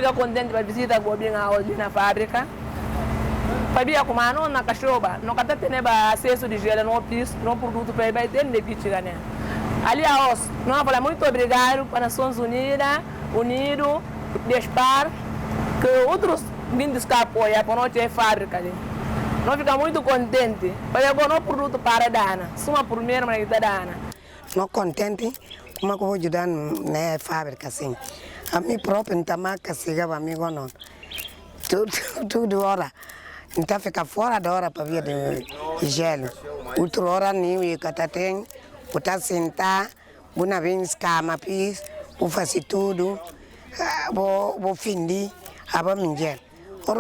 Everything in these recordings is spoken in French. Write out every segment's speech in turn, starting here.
fica contente para visitar hoje na fábrica. Fabia como não na cachoba, não cata ter acesso de gelo no piso, no produto para ir ter de pichar né. Aliás, nós falamos muito obrigado para as Nações Unidas, Unido, Despar, que outros vindos que apoiam para nós ter fábrica ali. Nós ficamos muito contentes, porque agora o produto para Dana, suma primeira mas da Dana. Nós contentes, como eu vou ajudar na fábrica assim. A mim própria não está mais que chegava amigo não. Tudo hora. Então fica fora da hora para vir de gelo. Outra hora nem o que tem, botar sentar, botar vir escama, pis, vou fazer tudo, vou findir, aba minha.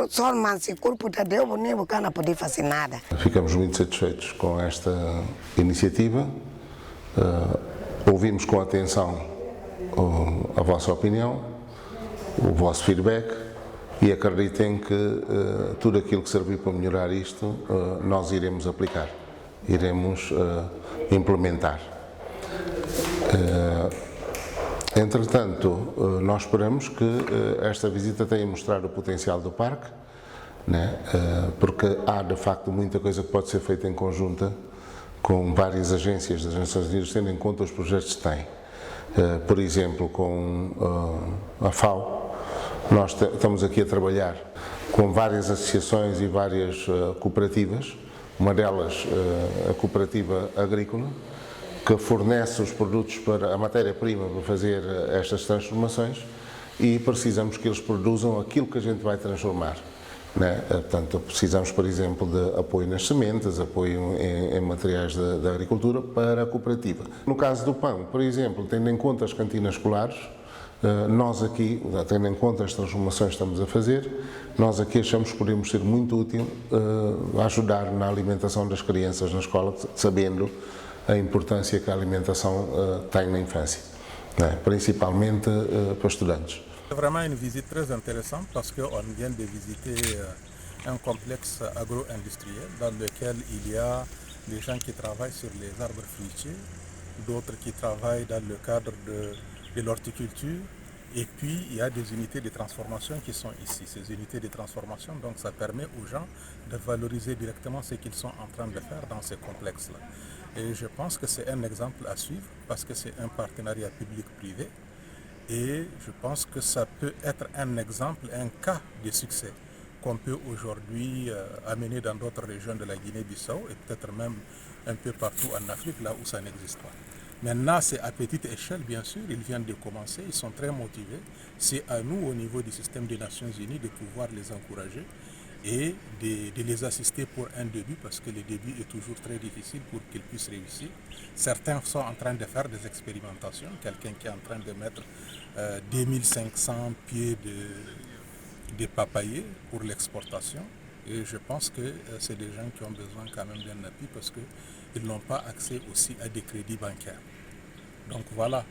Só mas se o corpo está deu, nem vou não poder fazer nada. Ficamos muito satisfeitos com esta iniciativa. Ouvimos com atenção a vossa opinião, o vosso feedback. E acreditem que tudo aquilo que serviu para melhorar isto, nós iremos aplicar, iremos implementar. Entretanto, nós esperamos que esta visita tenha mostrado o potencial do parque, né? Porque há de facto muita coisa que pode ser feita em conjunta com várias agências das Nações Unidas, tendo em conta os projetos que têm. Por exemplo, com a FAO, nós estamos aqui a trabalhar com várias associações e várias cooperativas, uma delas a cooperativa agrícola, que fornece os produtos para a matéria-prima para fazer estas transformações e precisamos que eles produzam aquilo que a gente vai transformar. Né? Portanto, precisamos, por exemplo, de apoio nas sementes, apoio em materiais da agricultura para a cooperativa. No caso do pão, por exemplo, tendo em conta as cantinas escolares, nós aqui, tendo em conta as transformações que estamos a fazer, nós aqui achamos que podemos ser muito útil ajudar na alimentação das crianças na escola, sabendo a importância que a alimentação tem na infância, né? Principalmente para estudantes. C'est vraiment une visite très intéressante parce qu'on vient de visiter un complexe agro-industriel dans lequel il y a des gens qui travaillent sur les arbres fruitiers, d'autres qui travaillent dans le cadre de l'horticulture, et puis il y a des unités de transformation qui sont ici. Ces unités de transformation, donc ça permet aux gens de valoriser directement ce qu'ils sont en train de faire dans ces complexes-là. Et je pense que c'est un exemple à suivre parce que c'est un partenariat public-privé et je pense que ça peut être un exemple, un cas de succès qu'on peut aujourd'hui amener dans d'autres régions de la Guinée-Bissau et peut-être même un peu partout en Afrique, là où ça n'existe pas. Maintenant, c'est à petite échelle, bien sûr, ils viennent de commencer, ils sont très motivés. C'est à nous, au niveau du système des Nations Unies, de pouvoir les encourager et de les assister pour un début, parce que le début est toujours très difficile pour qu'ils puissent réussir. Certains sont en train de faire des expérimentations, quelqu'un qui est en train de mettre 2500 pieds de papayers pour l'exportation. Et je pense que c'est des gens qui ont besoin quand même d'un appui parce qu'ils n'ont pas accès aussi à des crédits bancaires. Donc voilà,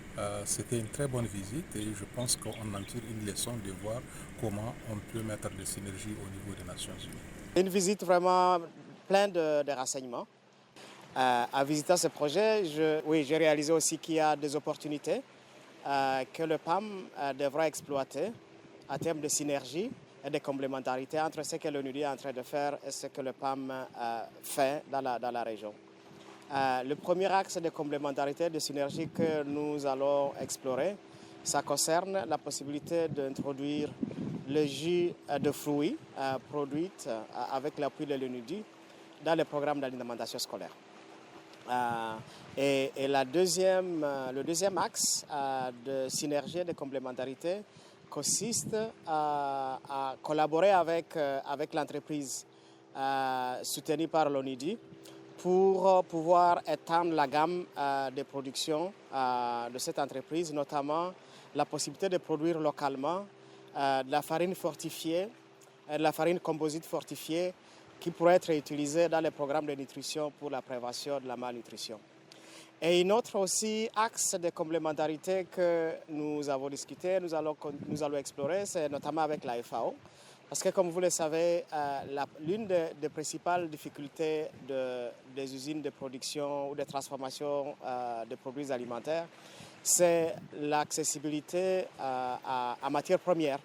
c'était une très bonne visite et je pense qu'on en tire une leçon de voir comment on peut mettre des synergies au niveau des Nations Unies. Une visite vraiment pleine de renseignements. En visitant ce projet, j'ai réalisé aussi qu'il y a des opportunités que le PAM devra exploiter en termes de synergie et de complémentarité entre ce que l'ONU est en train de faire et ce que le PAM fait dans la région. Le premier axe de complémentarité et de synergie que nous allons explorer, ça concerne la possibilité d'introduire le jus de fruits produit avec l'appui de l'ONUDI dans le programme d'alimentation scolaire. Et le deuxième axe de synergie et de complémentarité consiste à collaborer avec l'entreprise soutenue par l'ONUDI pour pouvoir étendre la gamme de production de cette entreprise, notamment la possibilité de produire localement de la farine fortifiée, de la farine composite fortifiée qui pourrait être utilisée dans les programmes de nutrition pour la prévention de la malnutrition. Et un autre aussi axe de complémentarité que nous avons discuté, nous allons explorer, c'est notamment avec la FAO. Parce que comme vous le savez, l'une des principales difficultés des usines de production ou de transformation de produits alimentaires, c'est l'accessibilité à matières premières.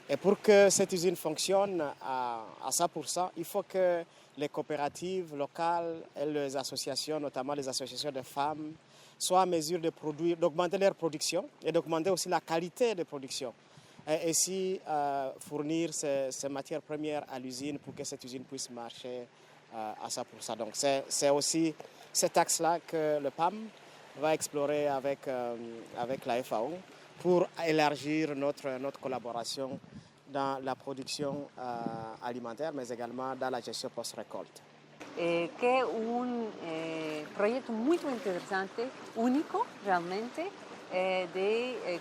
Et pour que cette usine fonctionne à 100%, il faut que les coopératives locales et les associations, notamment les associations de femmes, soient en mesure d'augmenter leur production et d'augmenter aussi la qualité de production. Et ainsi fournir ces matières premières à l'usine pour que cette usine puisse marcher à 100%. Donc c'est aussi cet axe-là que le PAM va explorer avec la FAO pour élargir notre collaboration dans la production alimentaire, mais également dans la gestion post-récolte. Que é projeto muito interessante, único realmente,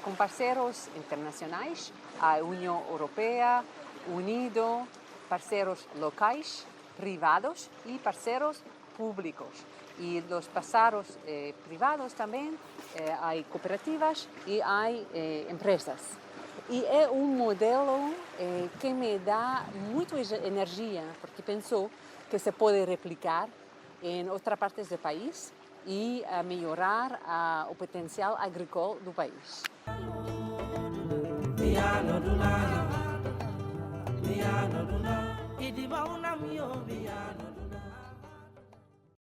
com parceiros internacionais, a União Europeia, Unido, parceiros locais, privados e parceiros públicos. E dos parceiros privados também há cooperativas e há empresas. E é modelo que me dá muita energia, porque penso que se pode replicar em outras partes do país e melhorar o potencial agrícola do país. Idibao na mio biano